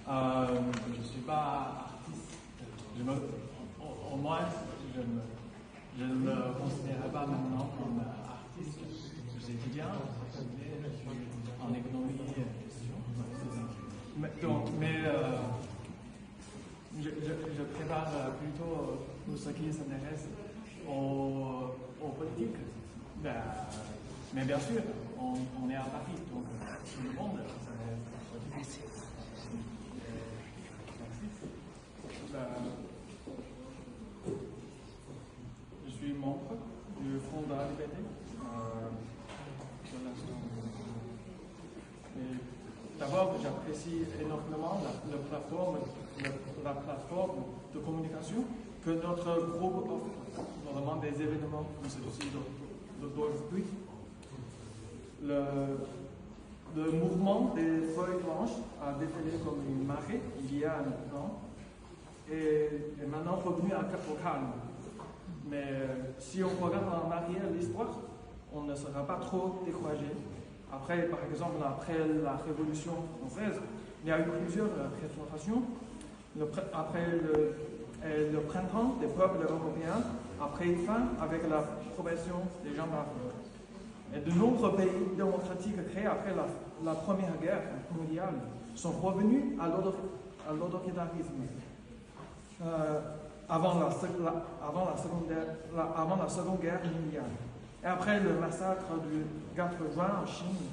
Je ne suis pas artiste. Au moins, je ne me considère pas maintenant comme artiste. Je suis étudiant, je suis en économie et gestion. Mais je prépare plutôt tout ce qui s'intéresse aux politiques. Mais bien sûr, on est à Paris, donc tout le monde, c'est difficile. Je suis membre du Front de la Liberté. D'abord, j'apprécie énormément la plateforme de communication que notre groupe offre, notamment des événements comme celui-ci d'aujourd'hui. Le mouvement des feuilles blanches a défilé comme une marée il y a un an et est maintenant revenu au calme. Mais si on regarde en arrière l'histoire, on ne sera pas trop découragé. Après, par exemple, après la Révolution française, il y a eu plusieurs restaurations. Après le printemps des peuples européens a pris fin avec la progression des gendarmes. Et de nombreux pays démocratiques créés après la Première Guerre mondiale sont revenus à l'autoritarisme. Avant la Seconde Guerre mondiale. Et après le massacre du 4 juin en Chine,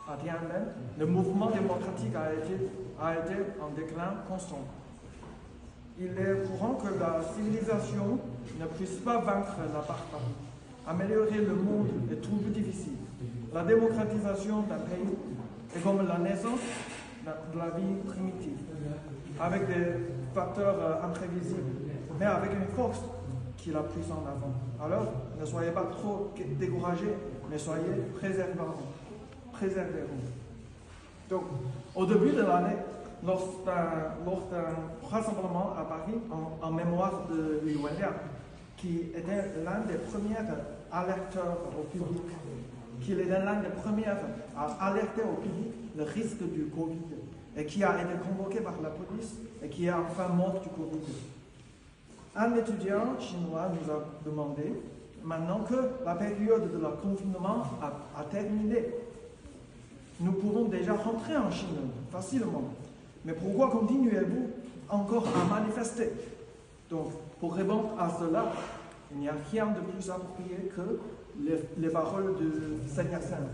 à Tiananmen, le mouvement démocratique a été en déclin constant. Il est courant que la civilisation ne puisse pas vaincre la barbarie. Améliorer le monde est toujours difficile. La démocratisation d'un pays est comme la naissance de la vie primitive, avec des facteurs imprévisibles, mais avec une force qui la pousse en avant. Alors, ne soyez pas trop découragés, mais soyez préservants. Donc, au début de l'année, lors d'un rassemblement à Paris en mémoire de Li Wenliang, qui était l'un des premiers alerteurs au public, à alerter au public le risque du Covid, et qui a été convoqué par la police et qui est enfin mort du Covid. Un étudiant chinois nous a demandé, maintenant que la période de la confinement a terminé, nous pouvons déjà rentrer en Chine facilement. Mais pourquoi continuez-vous encore à manifester? Donc, pour répondre à cela, il n'y a rien de plus approprié que les paroles de Sun Yat-sen.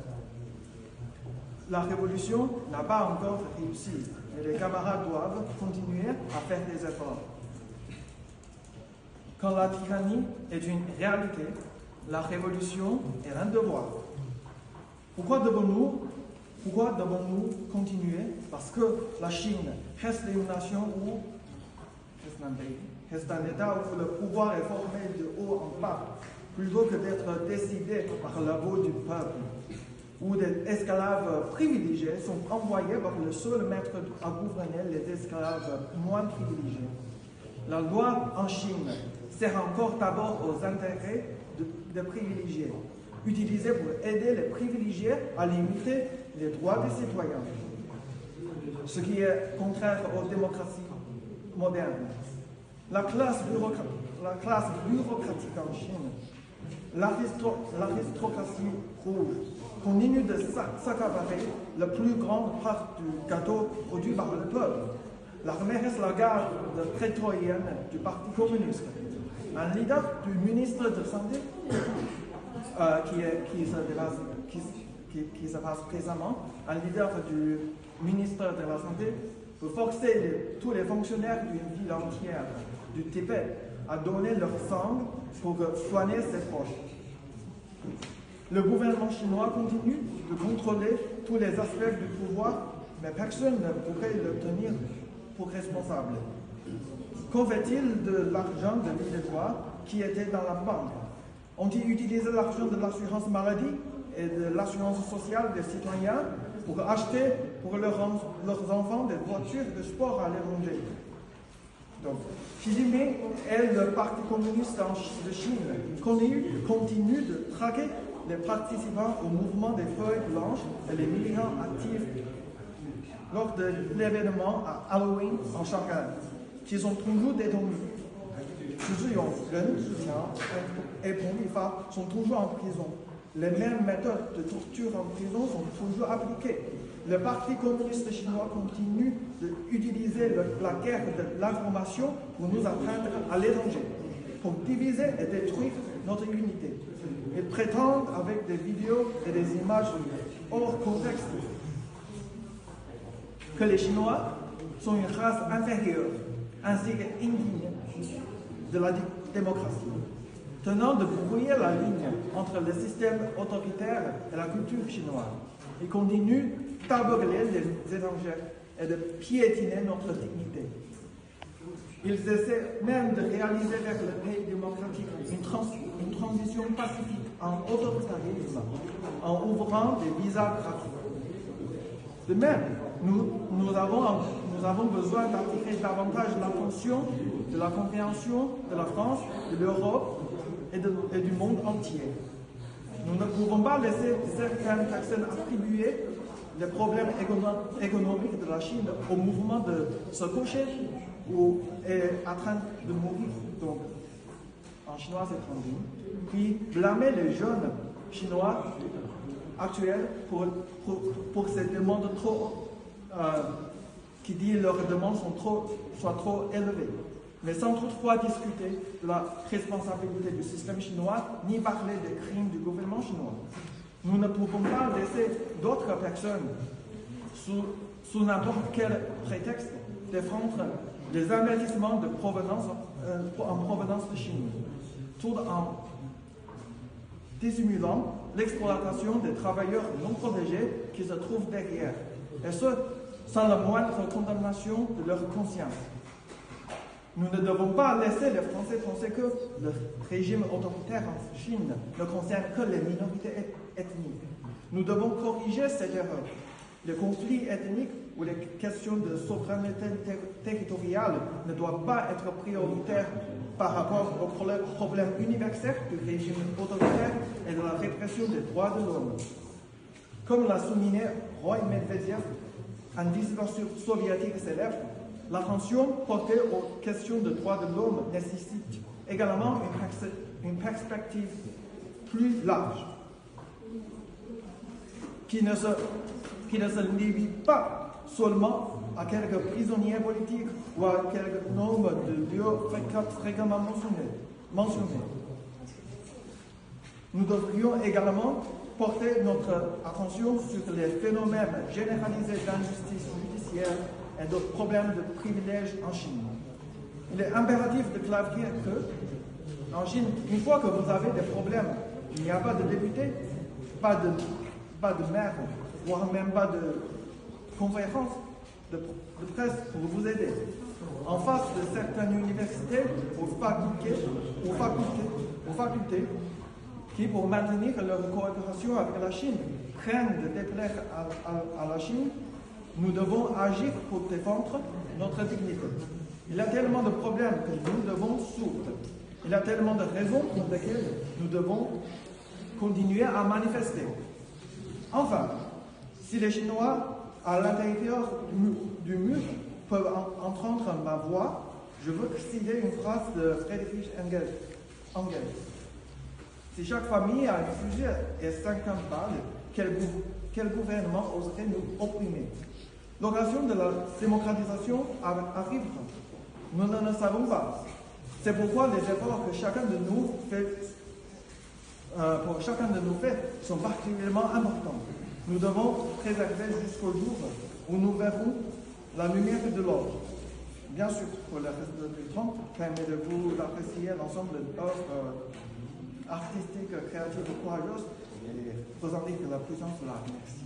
La révolution n'a pas encore réussi, et les camarades doivent continuer à faire des efforts. Quand la tyrannie est une réalité, la révolution est un devoir. Pourquoi devons-nous continuer? Parce que la Chine reste une nation où reste un État où le pouvoir est formé de haut en bas, plutôt que d'être décidé par la voix du peuple, où des esclaves privilégiés sont envoyés par le seul maître à gouverner les esclaves moins privilégiés. La loi en Chine sert encore d'abord aux intérêts des privilégiés, utilisée pour aider les privilégiés à limiter les droits des citoyens, ce qui est contraire aux démocraties modernes. La classe bureaucratique en Chine, l'aristocratie rouge, continue de s'accaparer la plus grande part du gâteau produit par le peuple. L'armée reste la garde prétorienne du Parti communiste. Un leader du ministre de Santé, qui se passe présentement, un leader du ministre de la Santé peut forcer tous les fonctionnaires d'une ville entière du Tibet à donner leur sang pour soigner ses proches. Le gouvernement chinois continue de contrôler tous les aspects du pouvoir, mais personne ne pourrait le tenir pour responsable. Qu'en fait-il de l'argent de l'Île-et-Loire qui était dans la banque? Ont-ils utilisé l'argent de l'assurance maladie et de l'assurance sociale des citoyens pour acheter pour leurs enfants des voitures de sport à l'étranger? Donc, Xi Jinping et le Parti communiste de Chine continuent de traquer les participants au mouvement des feuilles blanches et les militants actifs lors de l'événement à Halloween en Shanghai, qui sont toujours détenus. Xu Zhiyong, Ren Zhiqiang et Peng Lifa sont toujours en prison. Les mêmes méthodes de torture en prison sont toujours appliquées. Le Parti communiste chinois continue d'utiliser la guerre de l'information pour nous atteindre à l'étranger, pour diviser et détruire notre unité. Ils prétendent avec des vidéos et des images hors contexte que les Chinois sont une race inférieure, ainsi qu'indigne de la démocratie, tenant de brouiller la ligne entre le système autoritaire et la culture chinoise. Ils continuent d'aveugler les étrangers et de piétiner notre dignité. Ils essaient même de réaliser vers le pays démocratique une transition pacifique en autoritarisme, en ouvrant des visas gratuits. De même, nous avons besoin d'attirer davantage l'attention, de la compréhension de la France, de l'Europe et du monde entier. Nous ne pouvons pas laisser certaines personnes attribuer les problèmes économiques de la Chine au mouvement de se coucher ou est en train de mourir. Donc, en chinois, c'est tranquille. Puis blâmer les jeunes chinois actuels pour ces demandes qui disent leurs demandes soient trop élevées, mais sans toutefois discuter de la responsabilité du système chinois ni parler des crimes du gouvernement chinois. Nous ne pouvons pas laisser d'autres personnes, sous n'importe quel prétexte, défendre des investissements en provenance de Chine, tout en dissimulant l'exploitation des travailleurs non protégés qui se trouvent derrière, et ce, sans la moindre condamnation de leur conscience. Nous ne devons pas laisser les Français penser que le régime autoritaire en Chine ne concerne que les minorités ethniques. Nous devons corriger cette erreur. Les conflits ethniques ou les questions de souveraineté territoriale ne doivent pas être prioritaires par rapport aux problèmes universels du régime autoritaire et de la répression des droits de l'homme. Comme l'a souligné Roy Medvedev, un dissident soviétique célèbre, l'attention portée aux questions de droits de l'homme nécessite également une perspective plus large, qui ne se limite pas seulement à quelques prisonniers politiques ou à quelques nombres de lieux fréquemment mentionnés. Nous devrions également porter notre attention sur les phénomènes généralisés d'injustice judiciaire et de problèmes de privilèges en Chine. Il est impératif de clarifier que, en Chine, une fois que vous avez des problèmes, il n'y a pas de député, pas de maire, voire même pas de conférence de presse pour vous aider. En face de certaines universités ou facultés qui, pour maintenir leur coopération avec la Chine, craignent de déplaire à la Chine, nous devons agir pour défendre notre dignité. Il y a tellement de problèmes que nous devons résoudre. Il y a tellement de raisons pour lesquelles nous devons continuer à manifester. Enfin, si les Chinois, à l'intérieur du mur, peuvent entendre ma voix, je veux citer une phrase de Friedrich Engels. Si chaque famille a un fusil et 50 balles, quel gouvernement oserait nous opprimer? L'occasion de la démocratisation arrive. Nous ne le savons pas. C'est pourquoi les efforts que chacun de nous fait, sont particulièrement importants. Nous devons préserver jusqu'au jour où nous verrons la lumière de l'ordre. Bien sûr, pour le reste du temps, permettez-vous d'apprécier l'ensemble d'œuvres artistiques, créatives, courageuses et présenter que la puissance de l'art. Merci.